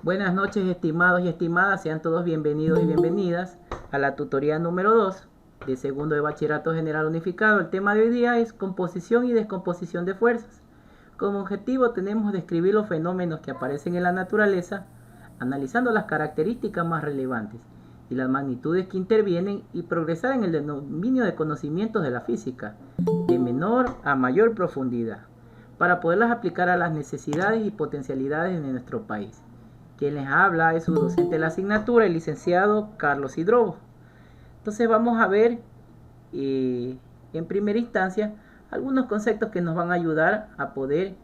Buenas noches, estimados y estimadas, sean todos bienvenidos y bienvenidas a la tutoría número 2 de segundo de Bachillerato General Unificado. El tema de hoy día es composición y descomposición de fuerzas. Como objetivo tenemos describir los fenómenos que aparecen en la naturaleza, analizando las características más relevantes y las magnitudes que intervienen y progresar en el dominio de conocimientos de la física, de menor a mayor profundidad, para poderlas aplicar a las necesidades y potencialidades de nuestro país. Quien les habla es su docente de la asignatura, el licenciado Carlos Hidrobo. Entonces vamos a ver en primera instancia algunos conceptos que nos van a ayudar a poder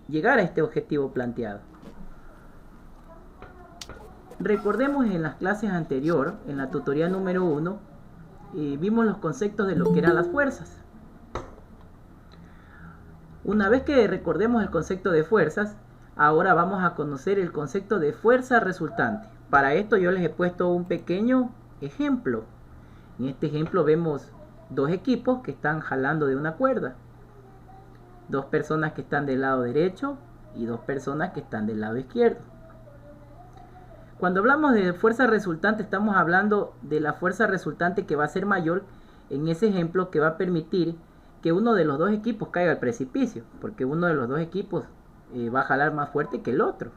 llegar a este objetivo planteado. Recordemos en las clases anteriores, en la tutoría número 1, vimos los conceptos de lo que eran las fuerzas. Una vez que recordemos el concepto de fuerzas, ahora vamos a conocer el concepto de fuerza resultante. Para esto yo les he puesto un pequeño ejemplo. En este ejemplo vemos dos equipos que están jalando de una cuerda. Dos personas que están del lado derecho y dos personas que están del lado izquierdo. Cuando hablamos de fuerza resultante, estamos hablando de la fuerza resultante que va a ser mayor en ese ejemplo, que va a permitir que uno de los dos equipos caiga al precipicio, porque uno de los dos equipos va a jalar más fuerte que el otro.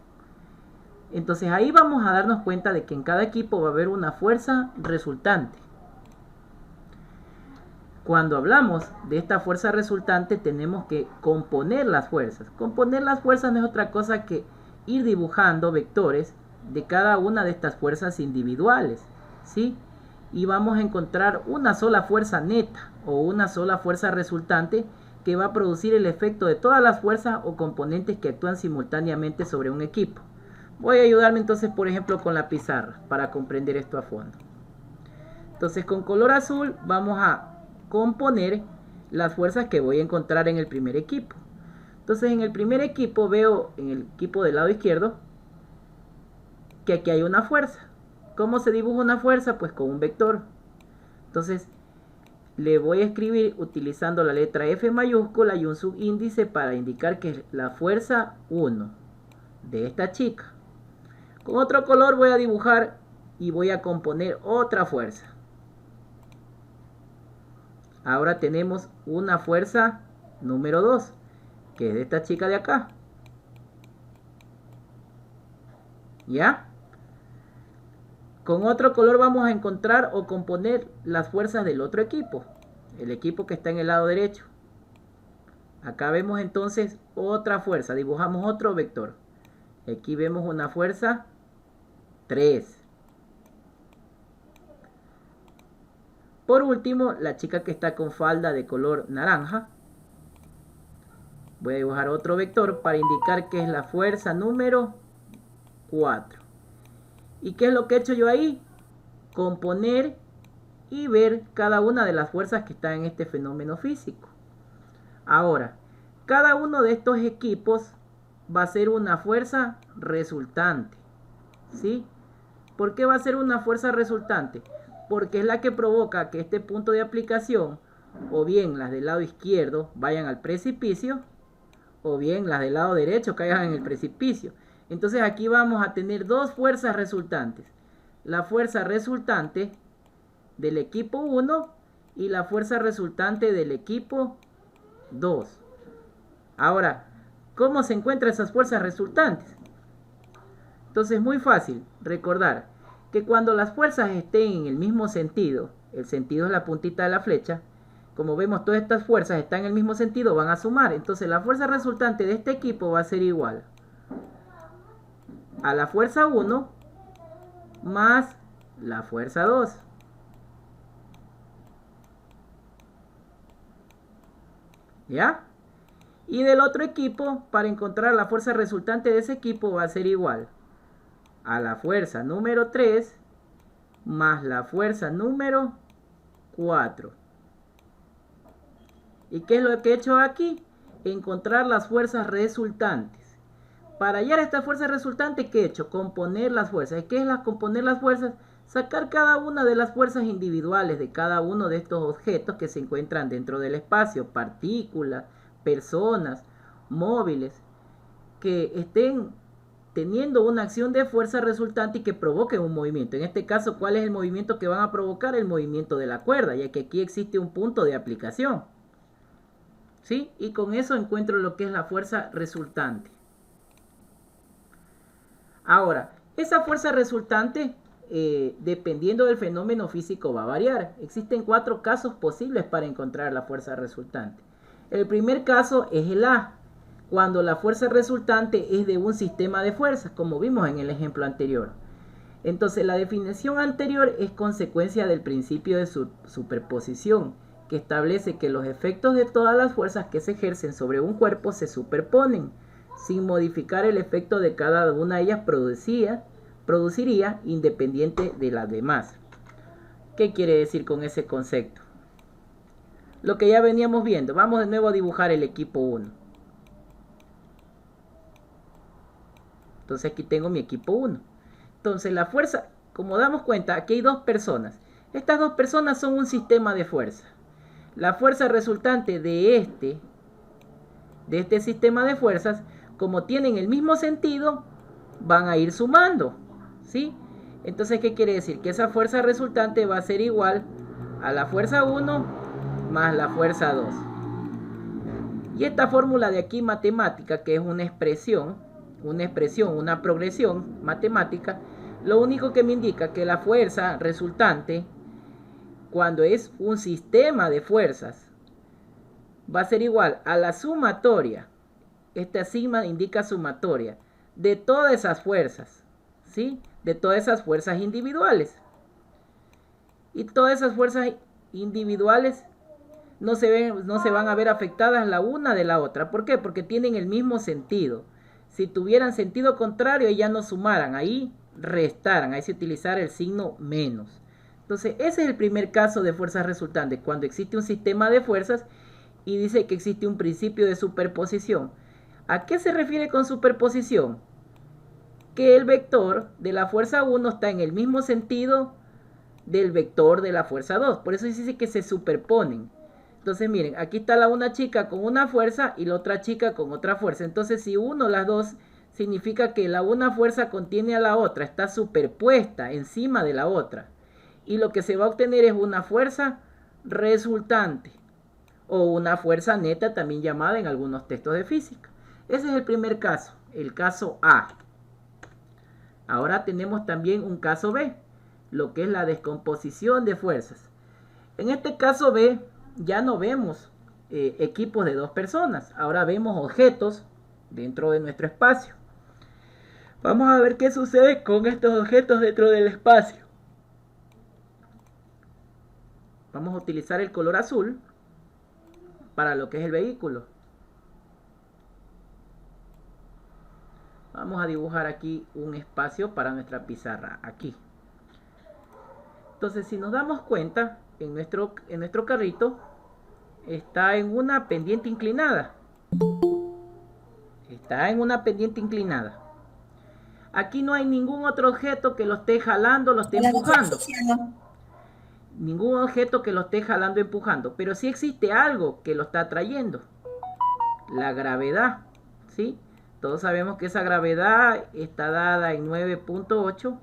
Entonces ahí vamos a darnos cuenta de que en cada equipo va a haber una fuerza resultante. Cuando hablamos de esta fuerza resultante, tenemos que componer las fuerzas. Componer las fuerzas no es otra cosa que ir dibujando vectores de cada una de estas fuerzas individuales, ¿sí? Y vamos a encontrar una sola fuerza neta o una sola fuerza resultante que va a producir el efecto de todas las fuerzas o componentes que actúan simultáneamente sobre un equipo. Voy a ayudarme entonces, por ejemplo, con la pizarra para comprender esto a fondo. Entonces, con color azul vamos a componer las fuerzas que voy a encontrar en el primer equipo. Entonces, en el primer equipo veo, en el equipo del lado izquierdo, que aquí hay una fuerza. ¿Cómo se dibuja una fuerza? Pues con un vector. Entonces, le voy a escribir utilizando la letra F mayúscula y un subíndice para indicar que es la fuerza 1 de esta chica. Con otro color voy a dibujar y voy a componer otra fuerza. Ahora tenemos una fuerza número 2, que es de esta chica de acá. ¿Ya? Con otro color vamos a encontrar o componer las fuerzas del otro equipo, el equipo que está en el lado derecho. Acá vemos entonces otra fuerza, dibujamos otro vector. Aquí vemos una fuerza 3. Por último, la chica que está con falda de color naranja. Voy a dibujar otro vector para indicar que es la fuerza número 4. ¿Y qué es lo que he hecho yo ahí? Componer y ver cada una de las fuerzas que están en este fenómeno físico. Ahora, cada uno de estos equipos va a ser una fuerza resultante. ¿Sí? ¿Por qué va a ser una fuerza resultante? Porque es la que provoca que este punto de aplicación, o bien las del lado izquierdo vayan al precipicio, o bien las del lado derecho caigan en el precipicio. Entonces aquí vamos a tener dos fuerzas resultantes. La fuerza resultante del equipo 1 y la fuerza resultante del equipo 2. Ahora, ¿cómo se encuentran esas fuerzas resultantes? Entonces es muy fácil recordar que cuando las fuerzas estén en el mismo sentido, el sentido es la puntita de la flecha, como vemos todas estas fuerzas están en el mismo sentido, van a sumar. Entonces la fuerza resultante de este equipo va a ser igual a la fuerza 1 más la fuerza 2. ¿Ya? Y del otro equipo, para encontrar la fuerza resultante de ese equipo, va a ser igual a la fuerza número 3 más la fuerza número 4. ¿Y qué es lo que he hecho aquí? Encontrar las fuerzas resultantes. Para hallar esta fuerza resultante, ¿qué he hecho? Componer las fuerzas. ¿Qué es componer las fuerzas? Sacar cada una de las fuerzas individuales de cada uno de estos objetos que se encuentran dentro del espacio, partículas, personas, móviles. que estén teniendo una acción de fuerza resultante y que provoque un movimiento. En este caso, ¿cuál es el movimiento que van a provocar? El movimiento de la cuerda, ya que aquí existe un punto de aplicación. ¿Sí? Y con eso encuentro lo que es la fuerza resultante. Ahora, esa fuerza resultante, dependiendo del fenómeno físico, va a variar. Existen 4 casos posibles para encontrar la fuerza resultante. El primer caso es el A, cuando la fuerza resultante es de un sistema de fuerzas, como vimos en el ejemplo anterior. Entonces, la definición anterior es consecuencia del principio de superposición, que establece que los efectos de todas las fuerzas que se ejercen sobre un cuerpo se superponen, sin modificar el efecto de cada una de ellas produciría independiente de las demás. ¿Qué quiere decir con ese concepto? Lo que ya veníamos viendo. Vamos de nuevo a dibujar el equipo 1. Entonces aquí tengo mi equipo 1. Entonces la fuerza, como damos cuenta, aquí hay 2 personas. Estas 2 personas son un sistema de fuerza. La fuerza resultante de este sistema de fuerzas, como tienen el mismo sentido, van a ir sumando, ¿sí? Entonces, ¿qué quiere decir? Que esa fuerza resultante va a ser igual a la fuerza 1 más la fuerza 2. Y esta fórmula de aquí matemática, que es una progresión matemática, lo único que me indica que la fuerza resultante, cuando es un sistema de fuerzas, va a ser igual a la sumatoria. Esta sigma indica sumatoria de todas esas fuerzas, ¿sí? De todas esas fuerzas individuales. Y todas esas fuerzas individuales no se van a ver afectadas la una de la otra. ¿Por qué? Porque tienen el mismo sentido. Si tuvieran sentido contrario, ya no sumaran, ahí restaran, ahí se utilizara el signo menos. Entonces, ese es el primer caso de fuerzas resultantes, cuando existe un sistema de fuerzas y dice que existe un principio de superposición. ¿A qué se refiere con superposición? Que el vector de la fuerza 1 está en el mismo sentido del vector de la fuerza 2. Por eso dice que se superponen. Entonces miren, aquí está una chica con una fuerza y la otra chica con otra fuerza. Entonces si uno las dos, significa que la una fuerza contiene a la otra, está superpuesta encima de la otra. Y lo que se va a obtener es una fuerza resultante, o una fuerza neta, también llamada en algunos textos de física. Ese es el primer caso, el caso A. Ahora tenemos también un caso B, lo que es la descomposición de fuerzas. En este caso B ya no vemos equipos de 2 personas, ahora vemos objetos dentro de nuestro espacio. Vamos a ver qué sucede con estos objetos dentro del espacio. Vamos a utilizar el color azul para lo que es el vehículo. Vamos a dibujar aquí un espacio para nuestra pizarra, aquí. Entonces, si nos damos cuenta, en nuestro carrito está en una pendiente inclinada. Está en una pendiente inclinada. Aquí no hay ningún otro objeto que lo esté jalando, lo esté empujando. Ningún objeto que lo esté jalando, empujando. Pero sí existe algo que lo está trayendo. La gravedad, ¿sí? Todos sabemos que esa gravedad está dada en 9.8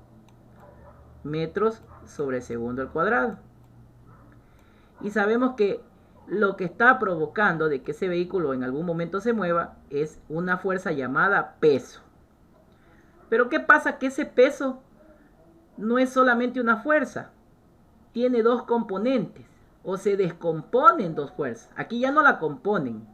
metros sobre segundo al cuadrado. Y sabemos que lo que está provocando de que ese vehículo en algún momento se mueva es una fuerza llamada peso. Pero ¿qué pasa? Que ese peso no es solamente una fuerza, tiene 2 componentes, o se descomponen 2 fuerzas. Aquí ya no la componen,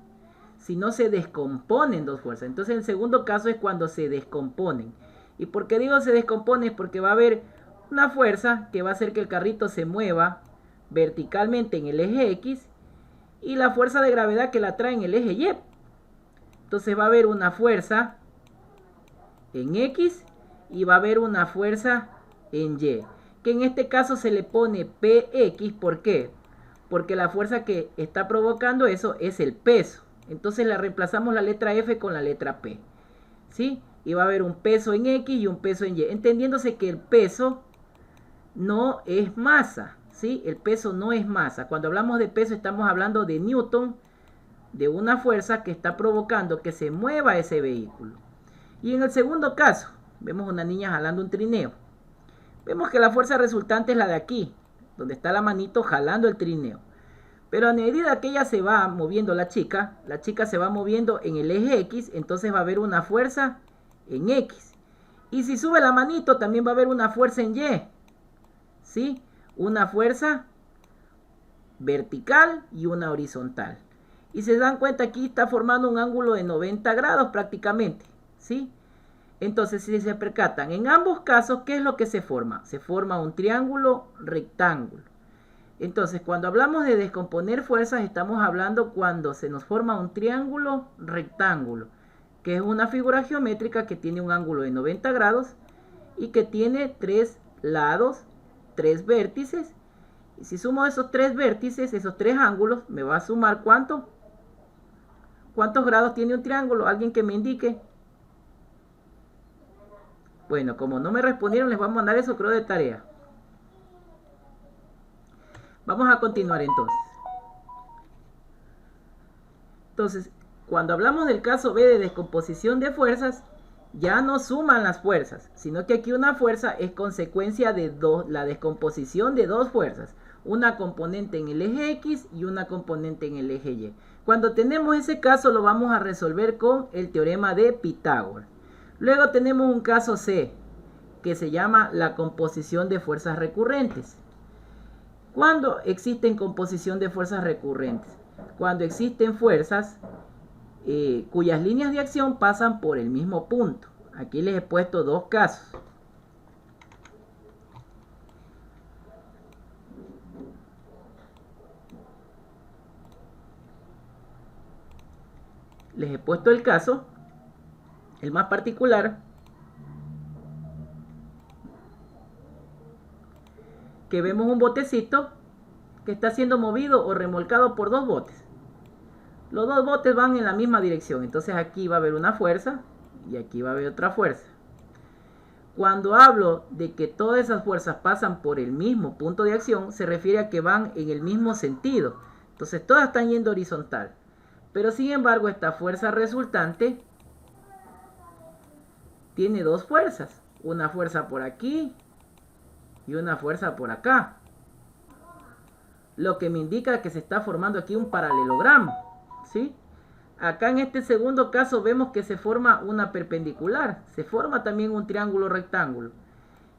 sino se descomponen 2 fuerzas. Entonces el segundo caso es cuando se descomponen. ¿Y por qué digo se descompone? Porque va a haber una fuerza que va a hacer que el carrito se mueva verticalmente en el eje X y la fuerza de gravedad que la trae en el eje Y. Entonces va a haber una fuerza en X y va a haber una fuerza en Y, que en este caso se le pone PX. ¿Por qué? Porque la fuerza que está provocando eso es el peso. Entonces la reemplazamos la letra F con la letra P, ¿sí? Y va a haber un peso en X y un peso en Y, entendiéndose que el peso no es masa, ¿sí? El peso no es masa. Cuando hablamos de peso estamos hablando de Newton, de una fuerza que está provocando que se mueva ese vehículo. Y en el segundo caso, vemos una niña jalando un trineo. Vemos que la fuerza resultante es la de aquí, donde está la manito jalando el trineo. Pero a medida que ella se va moviendo la chica se va moviendo en el eje X, entonces va a haber una fuerza en X. Y si sube la manito, también va a haber una fuerza en Y. ¿Sí? Una fuerza vertical y una horizontal. Y se dan cuenta, aquí está formando un ángulo de 90 grados prácticamente. ¿Sí? Entonces, si se percatan, en ambos casos, ¿qué es lo que se forma? Se forma un triángulo rectángulo. Entonces, cuando hablamos de descomponer fuerzas, estamos hablando cuando se nos forma un triángulo rectángulo, que es una figura geométrica que tiene un ángulo de 90 grados y que tiene 3 lados, 3 vértices. Y si sumo esos 3 vértices, esos 3 ángulos, me va a sumar ¿cuánto? ¿Cuántos grados tiene un triángulo? ¿Alguien que me indique? Bueno, como no me respondieron, les voy a mandar eso creo de tarea. Vamos a continuar entonces. Entonces, cuando hablamos del caso B de descomposición de fuerzas, ya no suman las fuerzas, sino que aquí una fuerza es consecuencia de la descomposición de dos fuerzas, una componente en el eje X y una componente en el eje Y. Cuando tenemos ese caso lo vamos a resolver con el teorema de Pitágoras. Luego tenemos un caso C, que se llama la composición de fuerzas recurrentes. ¿Cuándo existen composición de fuerzas recurrentes? Cuando existen fuerzas cuyas líneas de acción pasan por el mismo punto. Aquí les he puesto dos casos. Les he puesto el caso, el más particular, que vemos un botecito que está siendo movido o remolcado por dos botes. Los dos botes van en la misma dirección, entonces aquí va a haber una fuerza y aquí va a haber otra fuerza. Cuando hablo de que todas esas fuerzas pasan por el mismo punto de acción, se refiere a que van en el mismo sentido. Entonces todas están yendo horizontal. Pero sin embargo, esta fuerza resultante tiene dos fuerzas. Una fuerza por aquí y una fuerza por acá. Lo que me indica que se está formando aquí un paralelogramo. ¿Sí? Acá en este segundo caso vemos que se forma una perpendicular. Se forma también un triángulo rectángulo.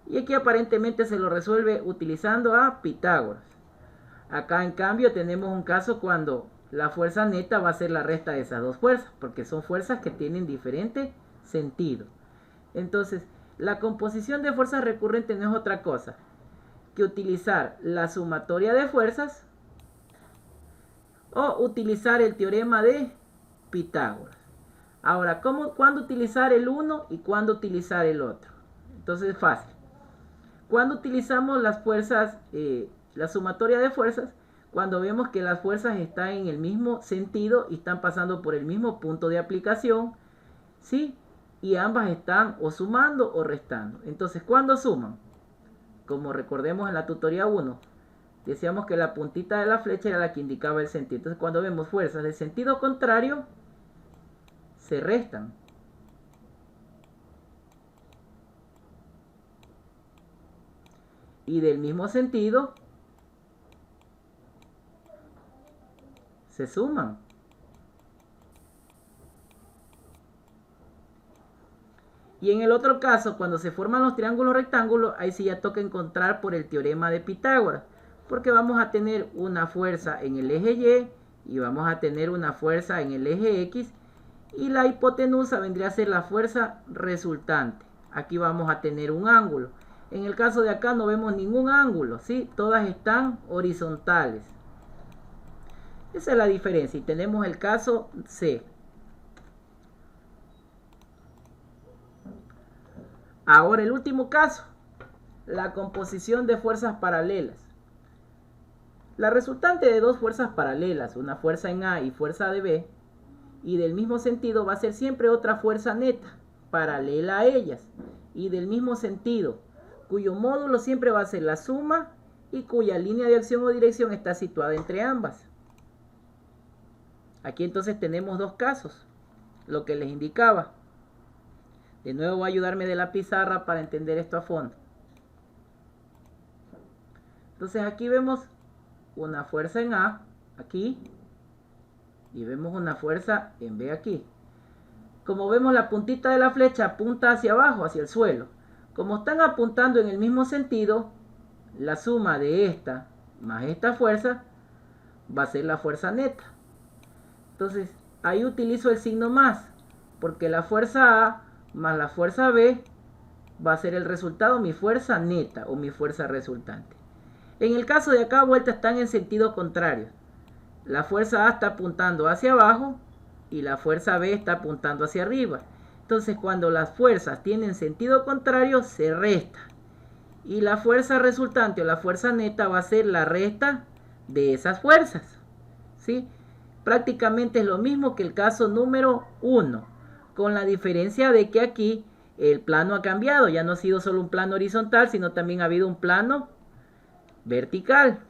Y aquí aparentemente se lo resuelve utilizando a Pitágoras. Acá en cambio tenemos un caso cuando la fuerza neta va a ser la resta de esas dos fuerzas, porque son fuerzas que tienen diferente sentido. Entonces, la composición de fuerzas recurrentes no es otra cosa que utilizar la sumatoria de fuerzas o utilizar el teorema de Pitágoras. Ahora, ¿cuándo utilizar el uno y cuándo utilizar el otro? Entonces es fácil. Cuando utilizamos las fuerzas, la sumatoria de fuerzas, cuando vemos que las fuerzas están en el mismo sentido y están pasando por el mismo punto de aplicación, ¿sí? Y ambas están o sumando o restando. Entonces, ¿cuándo suman? Como recordemos en la tutoría 1, decíamos que la puntita de la flecha era la que indicaba el sentido. Entonces, cuando vemos fuerzas de sentido contrario, se restan. Y del mismo sentido, se suman. Y en el otro caso, cuando se forman los triángulos rectángulos, ahí sí ya toca encontrar por el teorema de Pitágoras, porque vamos a tener una fuerza en el eje Y y vamos a tener una fuerza en el eje X, y la hipotenusa vendría a ser la fuerza resultante. Aquí vamos a tener un ángulo. En el caso de acá no vemos ningún ángulo, ¿sí? Todas están horizontales. Esa es la diferencia. Y tenemos el caso C. Ahora el último caso, la composición de fuerzas paralelas. La resultante de dos fuerzas paralelas, una fuerza en A y fuerza de B, y del mismo sentido va a ser siempre otra fuerza neta, paralela a ellas, y del mismo sentido, cuyo módulo siempre va a ser la suma y cuya línea de acción o dirección está situada entre ambas. Aquí entonces tenemos dos casos, lo que les indicaba. De nuevo voy a ayudarme de la pizarra para entender esto a fondo. Entonces aquí vemos una fuerza en A, aquí, y vemos una fuerza en B aquí. Como vemos, la puntita de la flecha apunta hacia abajo, hacia el suelo. Como están apuntando en el mismo sentido, la suma de esta más esta fuerza va a ser la fuerza neta. Entonces ahí utilizo el signo más, porque la fuerza A más la fuerza B va a ser el resultado, mi fuerza neta o mi fuerza resultante. En el caso de acá, vuelta, están en sentido contrario. La fuerza A está apuntando hacia abajo y la fuerza B está apuntando hacia arriba. Entonces cuando las fuerzas tienen sentido contrario, se resta. Y la fuerza resultante o la fuerza neta va a ser la resta de esas fuerzas. ¿Sí? Prácticamente es lo mismo que el caso número 1, con la diferencia de que aquí el plano ha cambiado. Ya no ha sido solo un plano horizontal, sino también ha habido un plano vertical.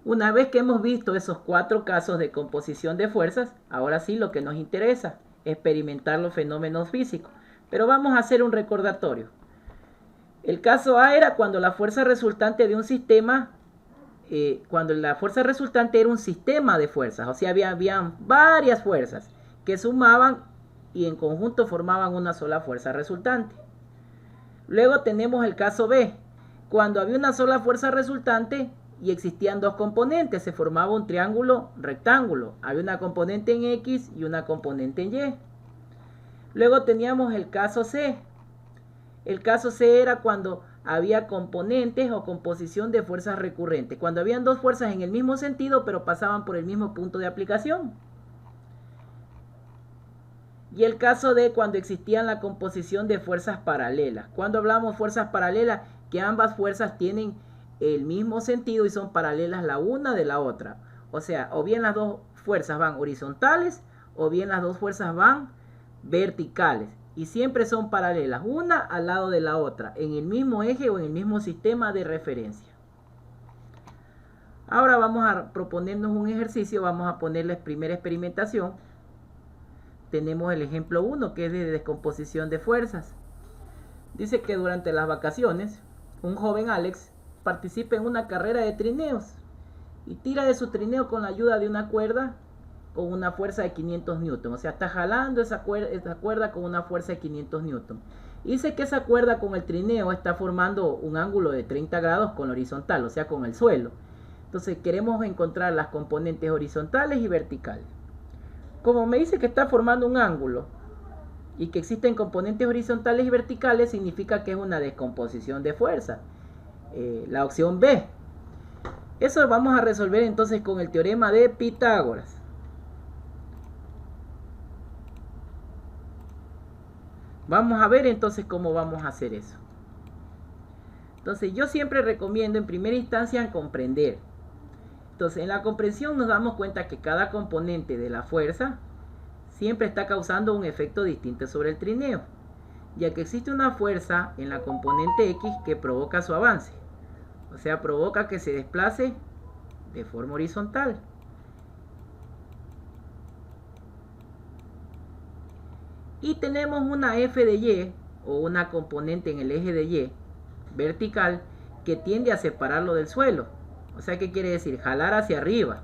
Una vez que hemos visto esos 4 casos de composición de fuerzas, ahora sí lo que nos interesa, experimentar los fenómenos físicos. Pero vamos a hacer un recordatorio. El caso A era cuando la fuerza resultante de un sistema, cuando la fuerza resultante era un sistema de fuerzas, o sea, habían varias fuerzas que sumaban y en conjunto formaban una sola fuerza resultante. Luego tenemos el caso B, cuando había una sola fuerza resultante y existían dos componentes, se formaba un triángulo rectángulo. Había una componente en X y una componente en Y. Luego teníamos el caso C. El caso C era cuando había componentes o composición de fuerzas recurrentes. Cuando habían dos fuerzas en el mismo sentido, pero pasaban por el mismo punto de aplicación. Y el caso D, cuando existían la composición de fuerzas paralelas. Cuando hablamos fuerzas paralelas, que ambas fuerzas tienen el mismo sentido y son paralelas la una de la otra. O sea, o bien las dos fuerzas van horizontales o bien las dos fuerzas van verticales. Y siempre son paralelas, una al lado de la otra, en el mismo eje o en el mismo sistema de referencia. Ahora vamos a proponernos un ejercicio, vamos a ponerle primera experimentación. Tenemos el ejemplo 1, que es de descomposición de fuerzas. Dice que durante las vacaciones, un joven Alex participa en una carrera de trineos y tira de su trineo con la ayuda de una cuerda con una fuerza de 500 newton. O sea, está jalando esa cuerda con una fuerza de 500 newton. Dice que esa cuerda con el trineo está formando un ángulo de 30 grados con la horizontal, o sea, con el suelo. Entonces queremos encontrar las componentes horizontales y verticales. Como me dice que está formando un ángulo y que existen componentes horizontales y verticales, significa que es una descomposición de fuerza. La opción B. Eso vamos a resolver entonces con el teorema de Pitágoras. Vamos a ver entonces cómo vamos a hacer eso. Entonces yo siempre recomiendo en primera instancia comprender. Entonces en la comprensión nos damos cuenta que cada componente de la fuerza siempre está causando un efecto distinto sobre el trineo, ya que existe una fuerza en la componente X que provoca su avance. O sea, provoca que se desplace de forma horizontal. Y tenemos una F de Y, o una componente en el eje de Y, vertical, que tiende a separarlo del suelo. O sea, ¿qué quiere decir? Jalar hacia arriba.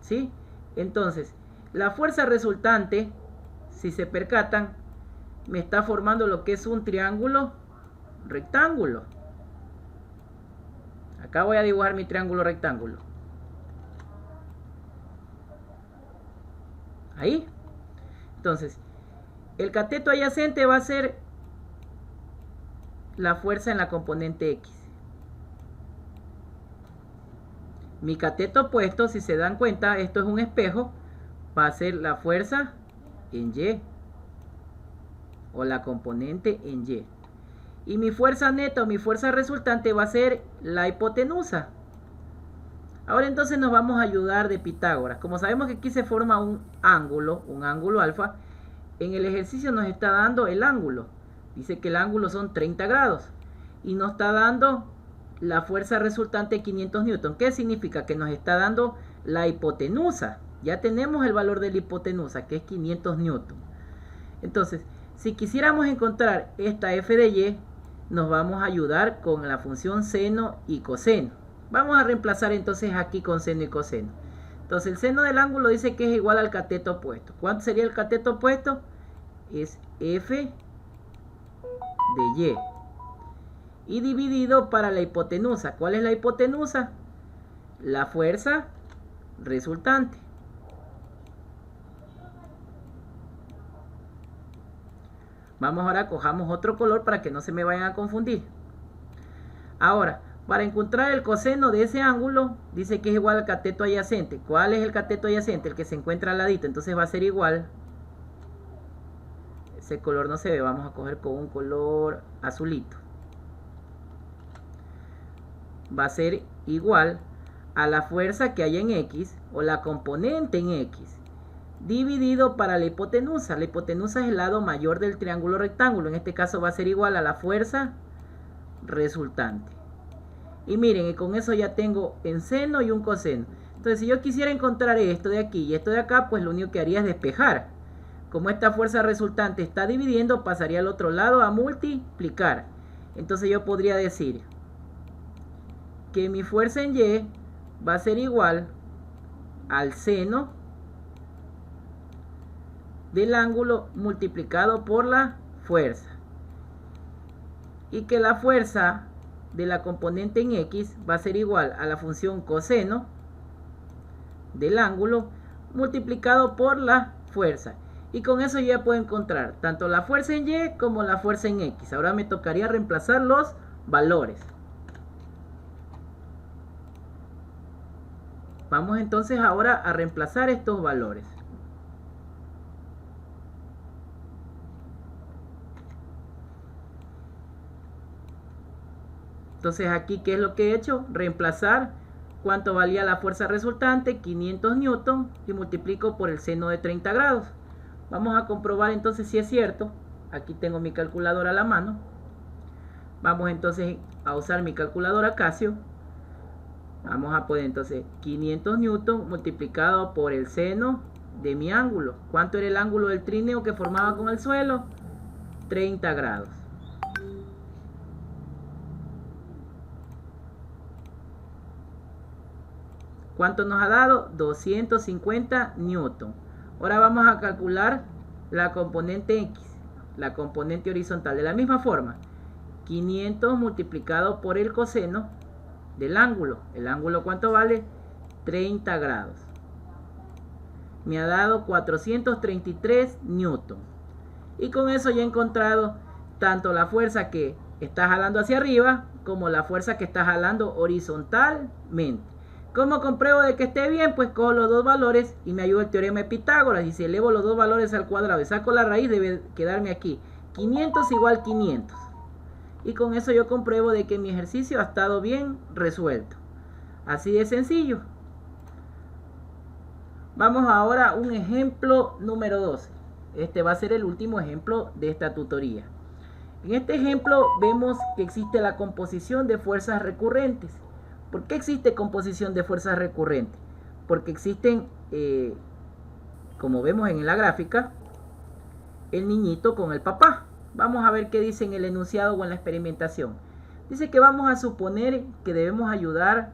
¿Sí? Entonces, la fuerza resultante, si se percatan, me está formando lo que es un triángulo rectángulo. Acá voy a dibujar mi triángulo rectángulo. Ahí. Entonces, el cateto adyacente va a ser la fuerza en la componente X. Mi cateto opuesto, si se dan cuenta, esto es un espejo, va a ser la fuerza en Y, o la componente en Y. Y mi fuerza neta o mi fuerza resultante va a ser la hipotenusa. Ahora entonces nos vamos a ayudar de Pitágoras. Como sabemos que aquí se forma un ángulo alfa, en el ejercicio nos está dando el ángulo. Dice que el ángulo son 30 grados. Y nos está dando la fuerza resultante de 500 newton. ¿Qué significa? Que nos está dando la hipotenusa. Ya tenemos el valor de la hipotenusa, que es 500 newton. Entonces, si quisiéramos encontrar esta f de y, nos vamos a ayudar con la función seno y coseno. Vamos a reemplazar entonces aquí con seno y coseno. Entonces el seno del ángulo dice que es igual al cateto opuesto. ¿Cuánto sería el cateto opuesto? Es f de y. Y dividido para la hipotenusa. ¿Cuál es la hipotenusa? La fuerza resultante. Vamos ahora, cojamos otro color para que no se me vayan a confundir. Ahora, para encontrar el coseno de ese ángulo, dice que es igual al cateto adyacente. ¿Cuál es el cateto adyacente? El que se encuentra al ladito. Entonces va a ser igual. Ese color no se ve. Vamos a coger con un color azulito. Va a ser igual a la fuerza que hay en X, o la componente en X, dividido para la hipotenusa. La hipotenusa es el lado mayor del triángulo rectángulo. En este caso va a ser igual a la fuerza resultante. Y miren, y con eso ya tengo un seno y un coseno. Entonces, si yo quisiera encontrar esto de aquí y esto de acá, pues lo único que haría es despejar. Como esta fuerza resultante está dividiendo, pasaría al otro lado a multiplicar. Entonces yo podría decir que mi fuerza en Y va a ser igual al seno del ángulo multiplicado por la fuerza. Y que la fuerza de la componente en X va a ser igual a la función coseno del ángulo multiplicado por la fuerza. Y con eso ya puedo encontrar tanto la fuerza en Y como la fuerza en X. Ahora me tocaría reemplazar los valores. Vamos entonces ahora a reemplazar estos valores. Entonces aquí, ¿qué es lo que he hecho? Reemplazar cuánto valía la fuerza resultante, 500 newton, y multiplico por el seno de 30 grados. Vamos a comprobar entonces si es cierto. Aquí tengo mi calculadora a la mano. Vamos entonces a usar mi calculadora Casio. Vamos a poner entonces 500 newton multiplicado por el seno de mi ángulo. ¿Cuánto era el ángulo del trineo que formaba con el suelo? 30 grados. ¿Cuánto nos ha dado? 250 newton. Ahora vamos a calcular la componente X, la componente horizontal. De la misma forma, 500 multiplicado por el coseno del ángulo. ¿El ángulo cuánto vale? 30 grados. Me ha dado 433 newton. Y con eso ya he encontrado tanto la fuerza que está jalando hacia arriba como la fuerza que está jalando horizontalmente. ¿Cómo compruebo de que esté bien? Pues cojo los dos valores y me ayuda el teorema de Pitágoras. Y si elevo los dos valores al cuadrado y saco la raíz, debe quedarme aquí 500 igual 500. Y con eso yo compruebo de que mi ejercicio ha estado bien resuelto. Así de sencillo. Vamos ahora a un ejemplo número 12. Este va a ser el último ejemplo de esta tutoría. En este ejemplo vemos que existe la composición de fuerzas recurrentes. ¿Por qué existe composición de fuerzas recurrentes? Porque existen, como vemos en la gráfica, el niñito con el papá. Vamos a ver qué dice en el enunciado o en la experimentación. Dice que vamos a suponer que debemos ayudar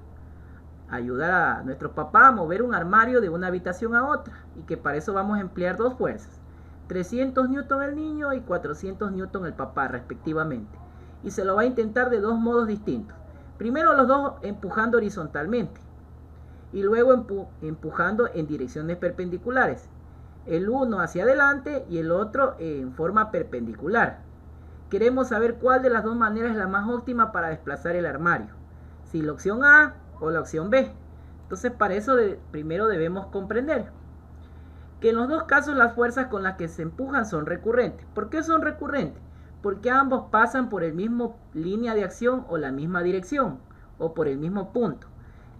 a nuestro papá a mover un armario de una habitación a otra. Y que para eso vamos a emplear dos fuerzas. 300 newton el niño y 400 newton el papá respectivamente. Y se lo va a intentar de dos modos distintos. Primero los dos empujando horizontalmente y luego empujando en direcciones perpendiculares. El uno hacia adelante y el otro en forma perpendicular. Queremos saber cuál de las dos maneras es la más óptima para desplazar el armario. Si la opción A o la opción B. Entonces para eso primero debemos comprender que en los dos casos las fuerzas con las que se empujan son recurrentes. ¿Por qué son recurrentes? Porque ambos pasan por el mismo línea de acción o la misma dirección o por el mismo punto.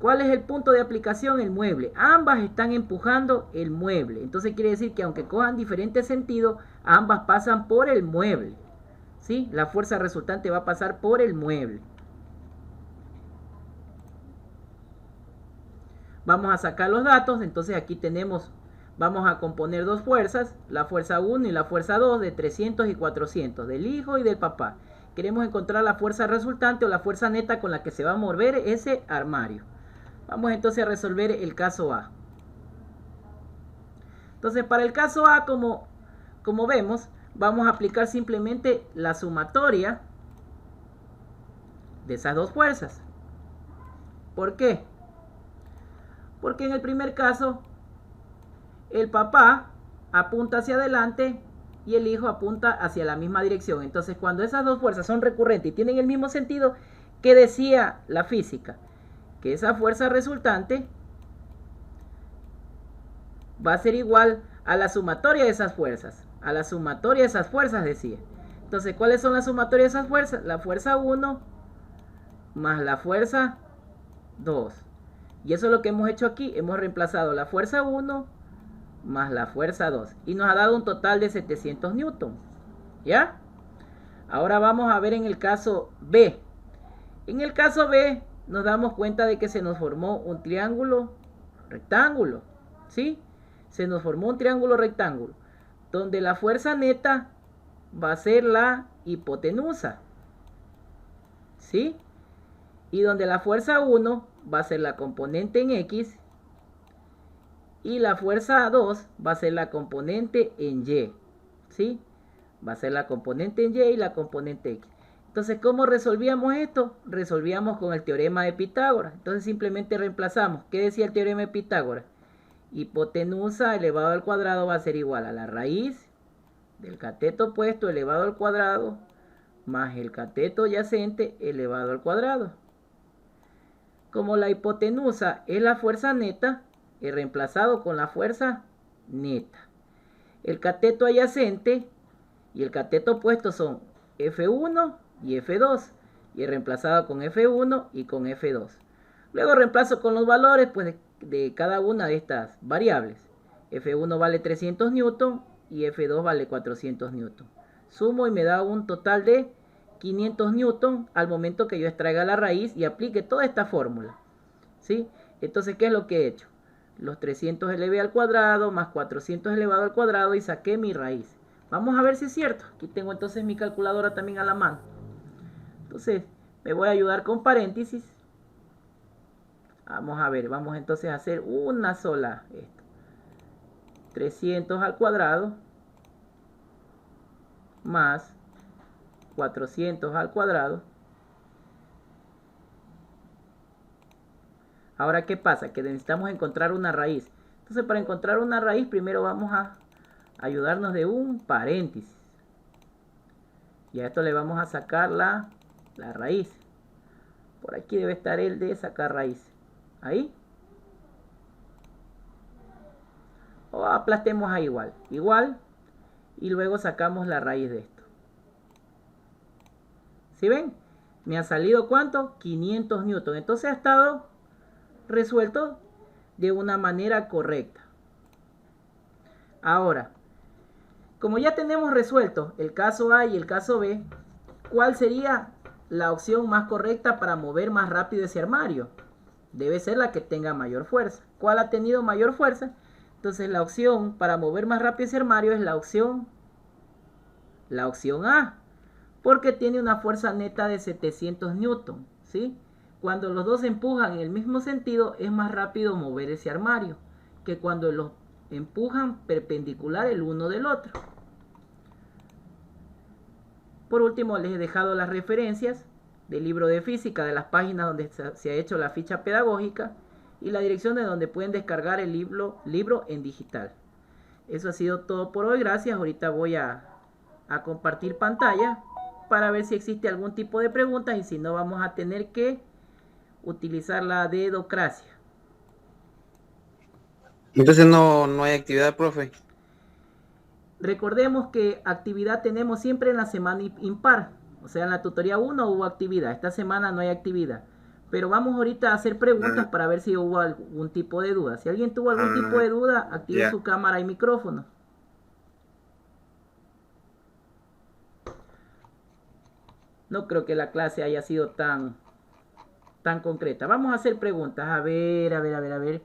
¿Cuál es el punto de aplicación? El mueble. Ambas están empujando el mueble. Entonces quiere decir que aunque cojan diferentes sentidos, ambas pasan por el mueble. ¿Sí? La fuerza resultante va a pasar por el mueble. Vamos a sacar los datos. Entonces aquí tenemos, vamos a componer dos fuerzas, la fuerza 1 y la fuerza 2 de 300 y 400, del hijo y del papá. Queremos encontrar la fuerza resultante o la fuerza neta con la que se va a mover ese armario. Vamos entonces a resolver el caso A. Entonces para el caso A, como vemos, vamos a aplicar simplemente la sumatoria de esas dos fuerzas. ¿Por qué? Porque en el primer caso, el papá apunta hacia adelante y el hijo apunta hacia la misma dirección. Entonces, cuando esas dos fuerzas son recurrentes y tienen el mismo sentido, ¿qué decía la física? Que esa fuerza resultante va a ser igual a la sumatoria de esas fuerzas. A la sumatoria de esas fuerzas, decía. Entonces, ¿cuáles son las sumatorias de esas fuerzas? La fuerza 1 más la fuerza 2. Y eso es lo que hemos hecho aquí. Hemos reemplazado la fuerza 1 más la fuerza 2. Y nos ha dado un total de 700 newton. ¿Ya? Ahora vamos a ver en el caso B. En el caso B nos damos cuenta de que se nos formó un triángulo rectángulo. ¿Sí? Se nos formó un triángulo rectángulo. Donde la fuerza neta va a ser la hipotenusa. ¿Sí? Y donde la fuerza 1 va a ser la componente en X y la fuerza 2 va a ser la componente en Y. ¿Sí? Va a ser la componente en Y y la componente X. Entonces, ¿cómo resolvíamos esto? Resolvíamos con el teorema de Pitágoras. Entonces, simplemente reemplazamos. ¿Qué decía el teorema de Pitágoras? Hipotenusa elevado al cuadrado va a ser igual a la raíz del cateto opuesto elevado al cuadrado más el cateto adyacente elevado al cuadrado. Como la hipotenusa es la fuerza neta, he reemplazado con la fuerza neta. El cateto adyacente y el cateto opuesto son F1 y F2. Y he reemplazado con F1 y con F2. Luego reemplazo con los valores pues, de cada una de estas variables. F1 vale 300 newton y F2 vale 400 newton. Sumo y me da un total de 500 newton al momento que yo extraiga la raíz y aplique toda esta fórmula. ¿Sí? Entonces, ¿qué es lo que he hecho? Los 300 elevé al cuadrado más 400 elevado al cuadrado y saqué mi raíz. Vamos a ver si es cierto. Aquí tengo entonces mi calculadora también a la mano. Entonces, me voy a ayudar con paréntesis. Vamos a ver, vamos entonces a hacer una sola. 300 al cuadrado más 400 al cuadrado. Ahora, ¿qué pasa? Que necesitamos encontrar una raíz. Entonces, para encontrar una raíz, primero vamos a ayudarnos de un paréntesis. Y a esto le vamos a sacar la raíz. Por aquí debe estar el de sacar raíz. Ahí. O aplastemos ahí igual. Igual. Y luego sacamos la raíz de esto. ¿Sí ven? Me ha salido ¿cuánto? 500 newton. Entonces ha estado resuelto de una manera correcta. Ahora, como ya tenemos resuelto el caso A y el caso B, ¿cuál sería la opción más correcta para mover más rápido ese armario? Debe ser la que tenga mayor fuerza. ¿Cuál ha tenido mayor fuerza? Entonces la opción para mover más rápido ese armario es la opción A, porque tiene una fuerza neta de 700 newton, ¿sí? Cuando los dos empujan en el mismo sentido, es más rápido mover ese armario que cuando los empujan perpendicular el uno del otro. Por último, les he dejado las referencias del libro de física, de las páginas donde se ha hecho la ficha pedagógica y la dirección de donde pueden descargar el libro en digital. Eso ha sido todo por hoy. Gracias. Ahorita voy a compartir pantalla para ver si existe algún tipo de preguntas y si no, vamos a tener que utilizar la dedocracia. Entonces no hay actividad, profe. Recordemos que actividad tenemos siempre en la semana impar. O sea, en la tutoría 1 hubo actividad. Esta semana no hay actividad. Pero vamos ahorita a hacer preguntas para ver si hubo algún tipo de duda. Si alguien tuvo algún tipo de duda, active su cámara y micrófono. No creo que la clase haya sido tan concreta. Vamos a hacer preguntas. A ver.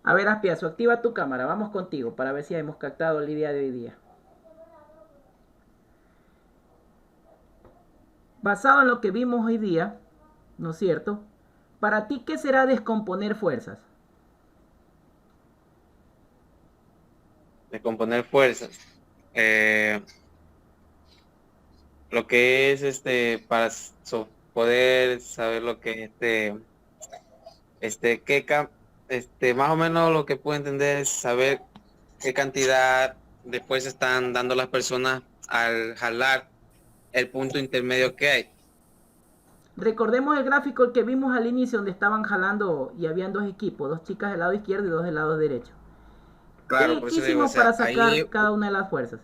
A ver, Aspiazu, activa tu cámara. Vamos contigo para ver si hemos captado la idea de hoy día. Basado en lo que vimos hoy día, ¿no es cierto? Para ti, ¿qué será descomponer fuerzas? Descomponer fuerzas. Lo que es para poder saber lo que más o menos lo que puedo entender es saber qué cantidad de fuerza están dando las personas al jalar el punto intermedio que hay. Recordemos el gráfico el que vimos al inicio donde estaban jalando y habían dos equipos, dos chicas del lado izquierdo y dos del lado derecho. Claro, ¿Qué por eso digo, o hicimos para sea, sacar ahí cada una de las fuerzas?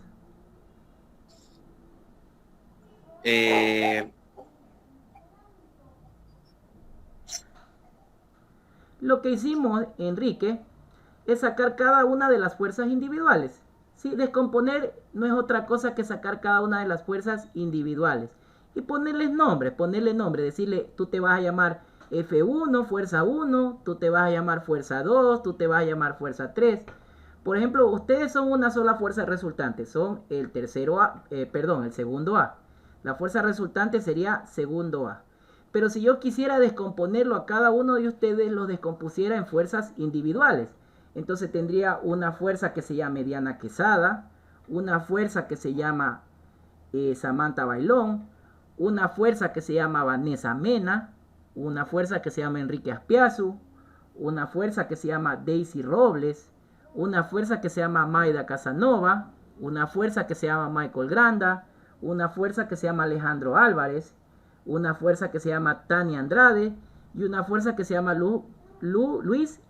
eh, Lo que hicimos, Enrique, es sacar cada una de las fuerzas individuales. ¿Sí? Descomponer no es otra cosa que sacar cada una de las fuerzas individuales y ponerle nombre, decirle, tú te vas a llamar F1, fuerza 1, tú te vas a llamar fuerza 2, tú te vas a llamar fuerza 3. Por ejemplo, ustedes son una sola fuerza resultante, son el el segundo A. La fuerza resultante sería segundo A. Pero si yo quisiera descomponerlo a cada uno de ustedes, lo descompusiera en fuerzas individuales. Entonces tendría una fuerza que se llama Diana Quesada, una fuerza que se llama Samantha Bailón, una fuerza que se llama Vanessa Mena, una fuerza que se llama Enrique Aspiazu, una fuerza que se llama Daisy Robles, una fuerza que se llama Maida Casanova, una fuerza que se llama Michael Granda, una fuerza que se llama Alejandro Álvarez, una fuerza que se llama Tania Andrade y una fuerza que se llama Luis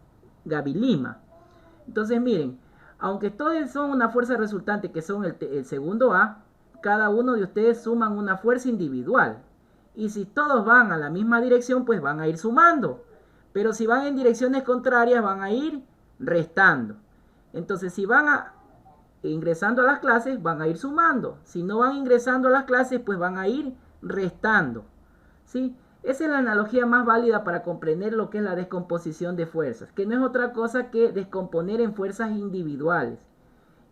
Gavilima. Entonces miren, aunque todos son una fuerza resultante que son el segundo A, cada uno de ustedes suman una fuerza individual. Y si todos van a la misma dirección, pues van a ir sumando. Pero si van en direcciones contrarias, van a ir restando. Entonces si van ingresando a las clases, van a ir sumando. Si no van ingresando a las clases, pues van a ir restando. ¿Sí? Esa es la analogía más válida para comprender lo que es la descomposición de fuerzas, que no es otra cosa que descomponer en fuerzas individuales.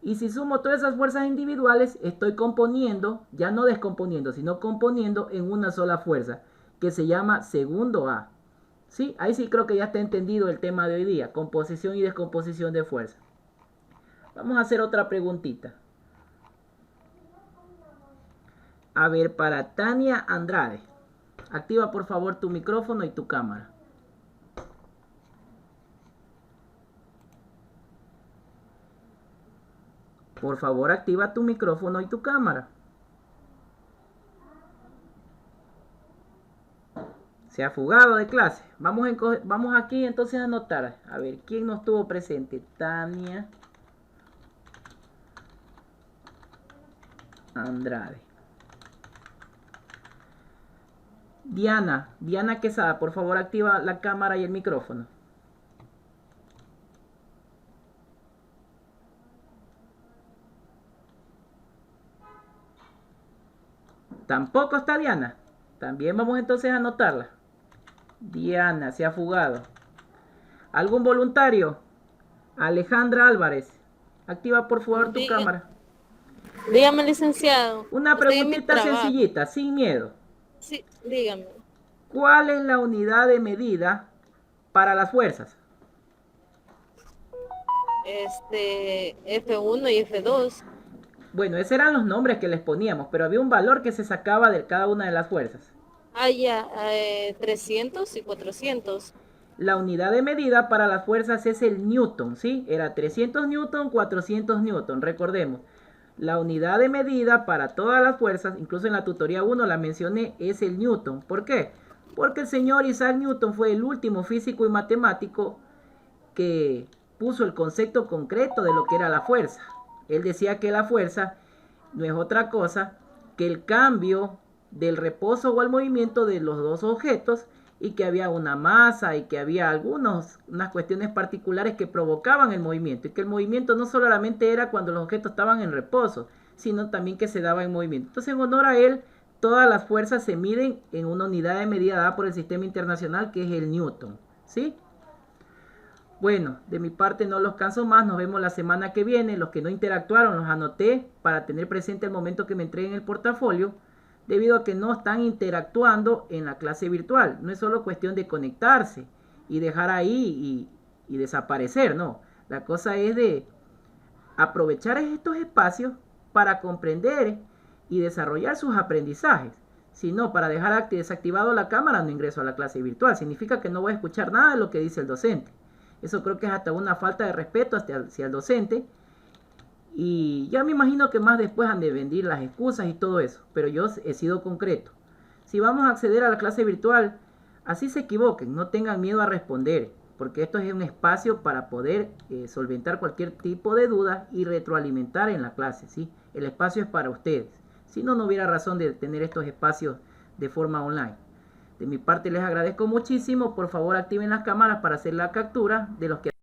Y si sumo todas esas fuerzas individuales, estoy componiendo, ya no descomponiendo, sino componiendo en una sola fuerza, que se llama segundo A. ¿Sí? Ahí sí creo que ya está entendido el tema de hoy día, composición y descomposición de fuerza. Vamos a hacer otra preguntita. A ver, para Tania Andrade. Activa por favor tu micrófono y tu cámara. Por favor, activa tu micrófono y tu cámara. Se ha fugado de clase. Vamos aquí entonces a anotar. A ver, ¿quién no estuvo presente? Tania Andrade. Diana Quesada, por favor activa la cámara y el micrófono. Tampoco está Diana. También vamos entonces a anotarla. Diana se ha fugado. ¿Algún voluntario? Alejandra Álvarez. Activa por favor tu cámara. Dígame, licenciado. Una preguntita sencillita, sin miedo. Sí, dígame. ¿Cuál es la unidad de medida para las fuerzas? F1 y F2. Bueno, esos eran los nombres que les poníamos, pero había un valor que se sacaba de cada una de las fuerzas. Ah, ya, 300 y 400. La unidad de medida para las fuerzas es el newton, ¿sí? Era 300 newton, 400 newton, recordemos. La unidad de medida para todas las fuerzas, incluso en la tutoría 1 la mencioné, es el newton. ¿Por qué? Porque el señor Isaac Newton fue el último físico y matemático que puso el concepto concreto de lo que era la fuerza. Él decía que la fuerza no es otra cosa que el cambio del reposo o el movimiento de los dos objetos y que había una masa y que había unas cuestiones particulares que provocaban el movimiento y que el movimiento no solamente era cuando los objetos estaban en reposo, sino también que se daba en movimiento. Entonces, en honor a él, todas las fuerzas se miden en una unidad de medida dada por el sistema internacional que es el newton, ¿sí? Bueno, de mi parte no los canso más, nos vemos la semana que viene. Los que no interactuaron los anoté para tener presente el momento que me entreguen el portafolio, debido a que no están interactuando en la clase virtual. No es solo cuestión de conectarse y dejar ahí y desaparecer, no. La cosa es de aprovechar estos espacios para comprender y desarrollar sus aprendizajes. Si no, para dejar desactivado la cámara no ingreso a la clase virtual. Significa que no voy a escuchar nada de lo que dice el docente. Eso creo que es hasta una falta de respeto hacia el docente. Y ya me imagino que más después han de venir las excusas y todo eso. Pero yo he sido concreto. Si vamos a acceder a la clase virtual, así se equivoquen, no tengan miedo a responder. Porque esto es un espacio para poder solventar cualquier tipo de duda y retroalimentar en la clase, ¿sí? El espacio es para ustedes. Si no, no hubiera razón de tener estos espacios de forma online. De mi parte les agradezco muchísimo. Por favor activen las cámaras para hacer la captura de los que